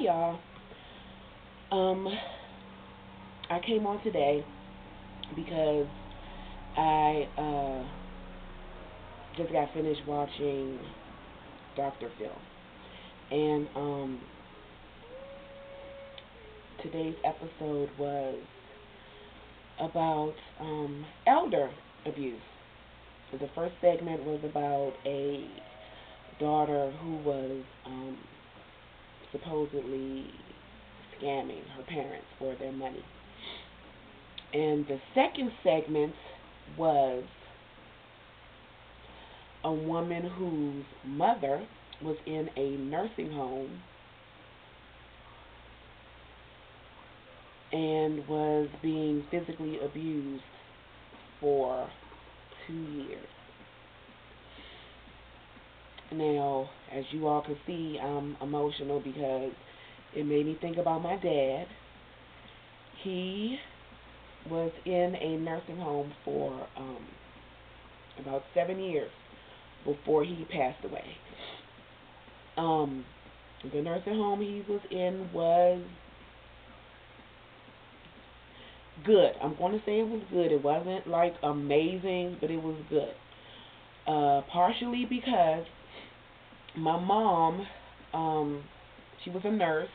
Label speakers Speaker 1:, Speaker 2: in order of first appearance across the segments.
Speaker 1: y'all. Um, I came on today because I just got finished watching Dr. Phil, and today's episode was about elder abuse. The first segment was about a daughter who was supposedly scamming her parents for their money. And the second segment was a woman whose mother was in a nursing home and was being physically abused for 2 years. Now, as you all can see, I'm emotional because it made me think about my dad. He was in a nursing home for about 7 years before he passed away. Um, the nursing home he was in was good. I'm going to say it was good. It wasn't like amazing, but it was good. Partially because my mom, she was a nurse.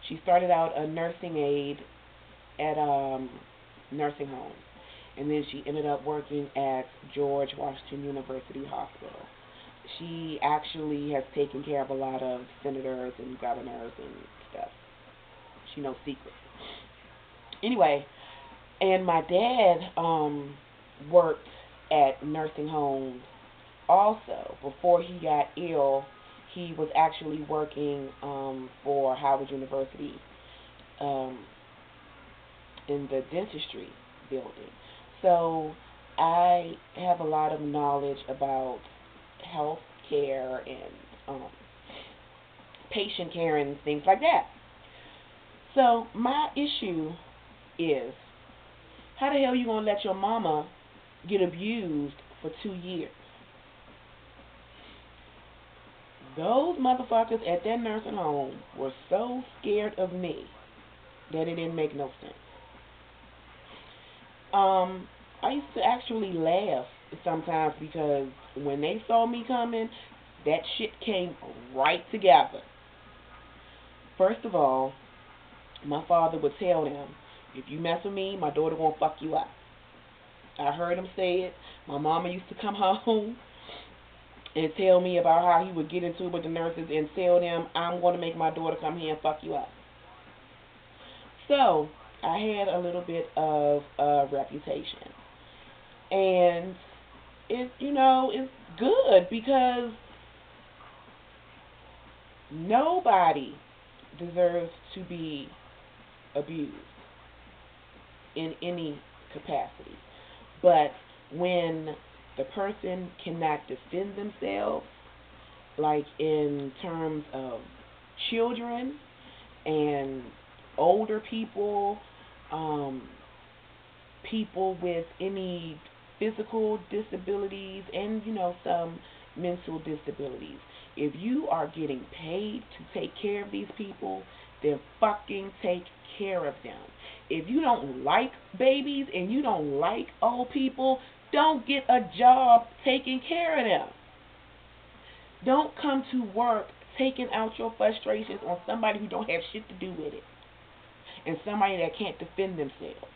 Speaker 1: She started out a nursing aide at nursing home, and then she ended up working at George Washington University Hospital. She actually has taken care of a lot of senators and governors and stuff. She knows secrets. Anyway, and my dad worked at nursing homes also. Before he got ill, he was actually working for Howard University um, in the dentistry building. So I have a lot of knowledge about health care and patient care and things like that. So my issue is, how the hell you gonna let your mama get abused for 2 years? Those motherfuckers at that nursing home were so scared of me that it didn't make no sense. I used to actually laugh sometimes because when they saw me coming, that shit came right together. First of all, my father would tell them, if you mess with me, my daughter gonna fuck you up. I heard him say it. My mama used to come home and tell me about how he would get into it with the nurses and tell them, I'm going to make my daughter come here and fuck you up. So I had a little bit of a reputation. And it's good because nobody deserves to be abused in any capacity. But when the person cannot defend themselves, like in terms of children and older people, um, people with any physical disabilities, and some mental disabilities. If you are getting paid to take care of these people, then fucking take care of them. If you don't like babies and you don't like old people, don't get a job taking care of them. Don't come to work taking out your frustrations on somebody who don't have shit to do with it and somebody that can't defend themselves.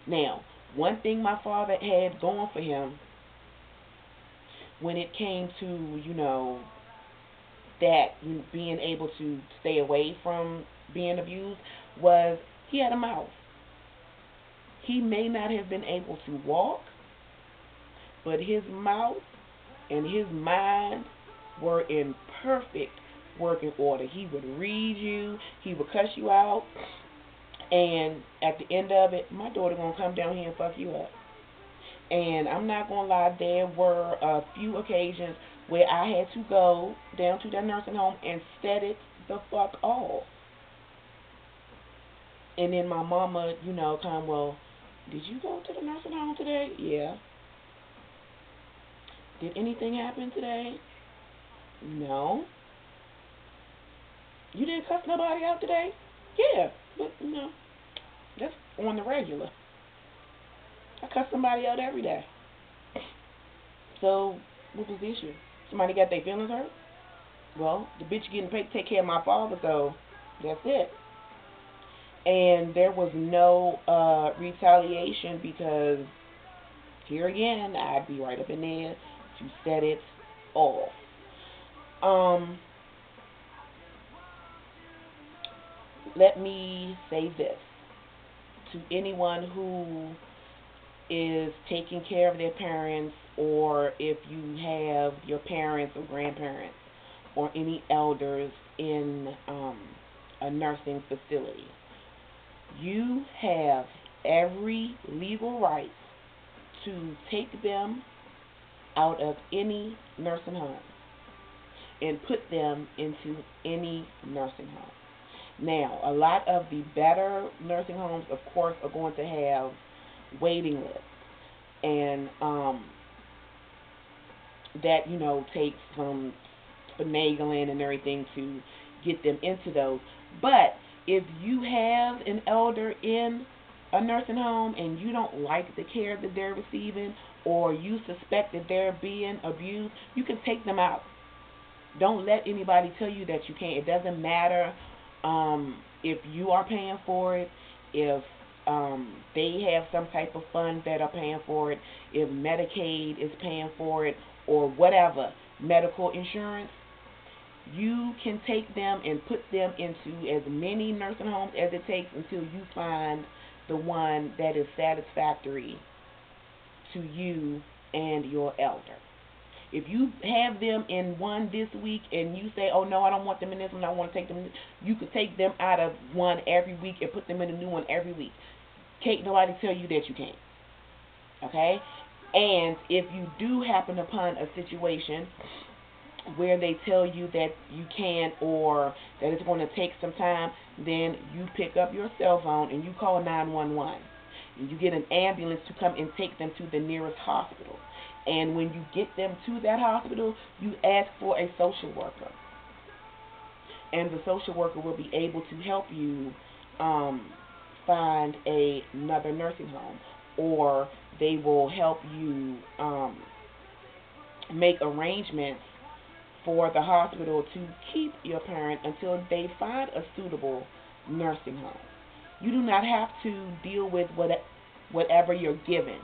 Speaker 1: Now, one thing my father had going for him when it came to, that being able to stay away from being abused was he had a mouth. He may not have been able to walk, but his mouth and his mind were in perfect working order. He would read you, he would cuss you out, and at the end of it, my daughter gonna come down here and fuck you up. And I'm not gonna lie, there were a few occasions where I had to go down to that nursing home and set it the fuck off. And then my mama, well, did you go to the nursing home today? Yeah. Did anything happen today? No. You didn't cuss nobody out today? Yeah, but that's on the regular. I cuss somebody out every day. So what was the issue? Somebody got their feelings hurt? Well, the bitch getting paid to take care of my father, so that's it. And there was no retaliation because here again, I'd be right up in there to set it off. Um, Let me say this to anyone who is taking care of their parents, or if you have your parents or grandparents or any elders in a nursing facility. You have every legal right to take them out of any nursing home and put them into any nursing home. Now, a lot of the better nursing homes, of course, are going to have waiting lists, and that takes some finagling and everything to get them into those. But if you have an elder in a nursing home and you don't like the care that they're receiving, or you suspect that they're being abused, you can take them out. Don't let anybody tell you that you can't. It doesn't matter if you are paying for it, if they have some type of fund that are paying for it, if Medicaid is paying for it, or whatever, medical insurance. You can take them and put them into as many nursing homes as it takes until you find the one that is satisfactory to you and your elder. If you have them in one this week and you say, oh no, I don't want them in this one, I want to take them, you could take them out of one every week and put them in a new one every week. Can't nobody tell you that you can't. Okay? And if you do happen upon a situation where they tell you that you can't, or that it's going to take some time, then you pick up your cell phone and you call 911. And you get an ambulance to come and take them to the nearest hospital. And when you get them to that hospital, you ask for a social worker. And the social worker will be able to help you find another nursing home. Or they will help you make arrangements for the hospital to keep your parent until they find a suitable nursing home. You do not have to deal with whatever you're given,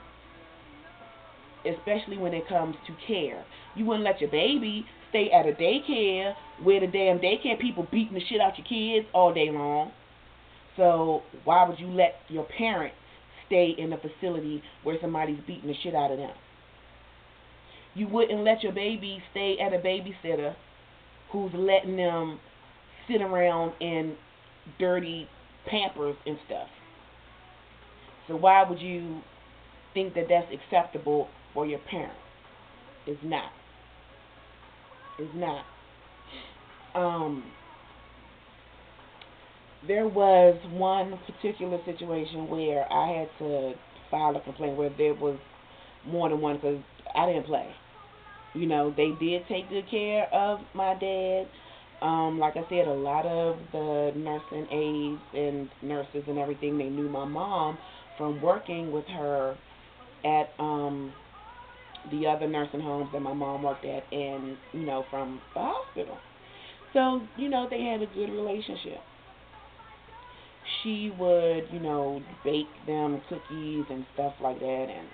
Speaker 1: especially when it comes to care. You wouldn't let your baby stay at a daycare where the damn daycare people beating the shit out your kids all day long. So why would you let your parent stay in a facility where somebody's beating the shit out of them? You wouldn't let your baby stay at a babysitter who's letting them sit around in dirty Pampers and stuff. So why would you think that that's acceptable for your parent? It's not. It's not. There was one particular situation where I had to file a complaint, where there was more than one, because I didn't play. They did take good care of my dad. Like I said, a lot of the nursing aides and nurses and everything, they knew my mom from working with her at the other nursing homes that my mom worked at, and from the hospital. So they had a good relationship. She would bake them cookies and stuff like that, and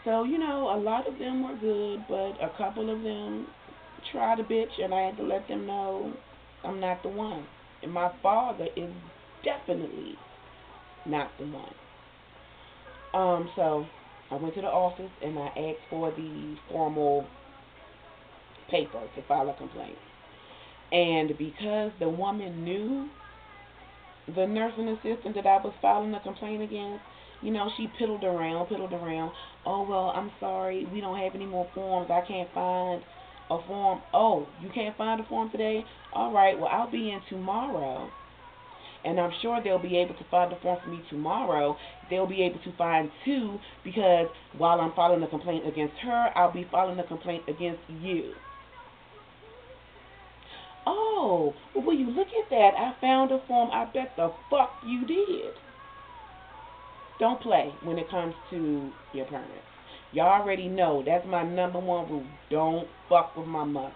Speaker 1: so a lot of them were good, but a couple of them tried a bitch, and I had to let them know I'm not the one, and my father is definitely not the one. So I went to the office and I asked for the formal paper to file a complaint. And because the woman knew the nursing assistant that I was filing a complaint against, she piddled around. Oh, well, I'm sorry, we don't have any more forms. I can't find a form. Oh, you can't find a form today? All right, well, I'll be in tomorrow. And I'm sure they'll be able to find a form for me tomorrow. They'll be able to find two, because while I'm filing a complaint against her, I'll be filing a complaint against you. Oh, well, will you look at that? I found a form. I bet the fuck you did. Don't play when it comes to your parents. Y'all already know that's my number one rule. Don't fuck with my mother.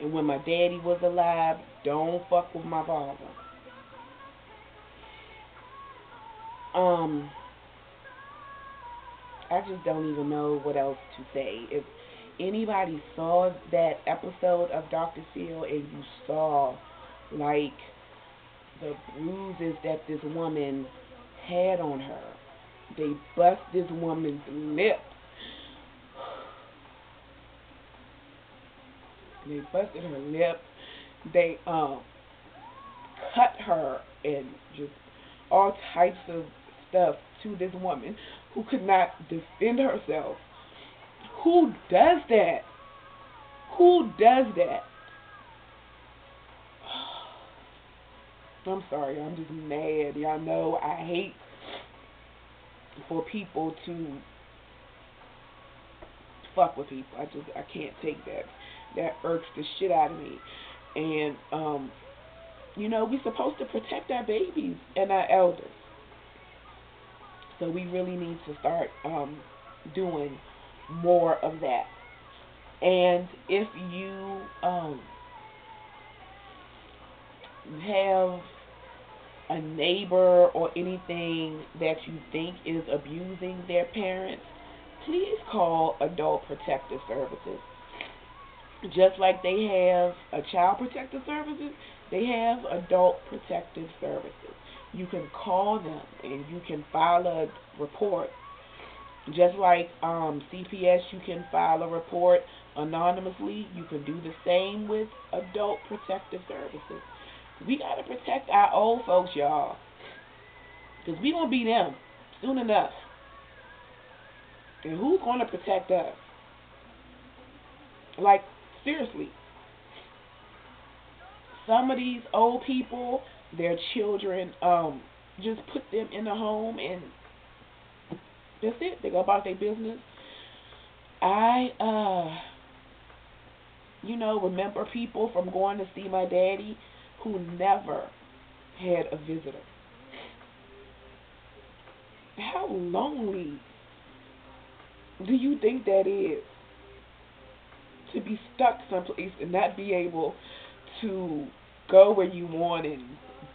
Speaker 1: And when my daddy was alive, don't fuck with my father. Um, I just don't even know what else to say. If anybody saw that episode of Dr. Phil and you saw like the bruises that this woman had on her, they bust this woman's lip. They busted her lip. They cut her and just all types of stuff to this woman who could not defend herself. Who does that? Who does that? I'm sorry, I'm just mad. Y'all know I hate for people to fuck with people. I can't take that. That irks the shit out of me. And we're supposed to protect our babies and our elders. So we really need to start doing more of that. And if you have a neighbor or anything that you think is abusing their parents, please call Adult Protective Services. Just like they have a Child Protective Services, they have Adult Protective Services. You can call them and you can file a report. Just like CPS, you can file a report anonymously. You can do the same with Adult Protective Services. We got to protect our old folks, y'all. Because we going to be them soon enough. And who's going to protect us? Like, seriously. Some of these old people, their children, just put them in a home and that's it. They go about their business. I, remember people from going to see my daddy who never had a visitor. How lonely do you think that is? To be stuck someplace and not be able to go where you want and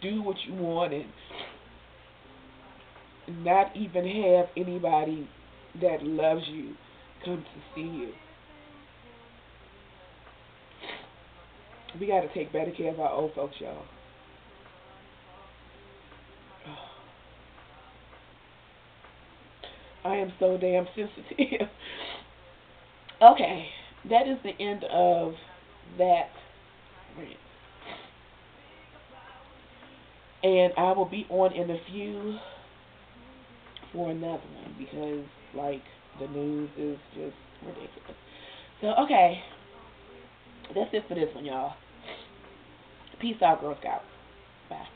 Speaker 1: do what you want and not even have anybody that loves you come to see you. We got to take better care of our old folks, y'all. I am so damn sensitive. Okay, that is the end of that rant. And I will be on in a few for another one because, like, the news is just ridiculous. So, okay, that's it for this one, y'all. Peace out, Girl Scouts. Bye.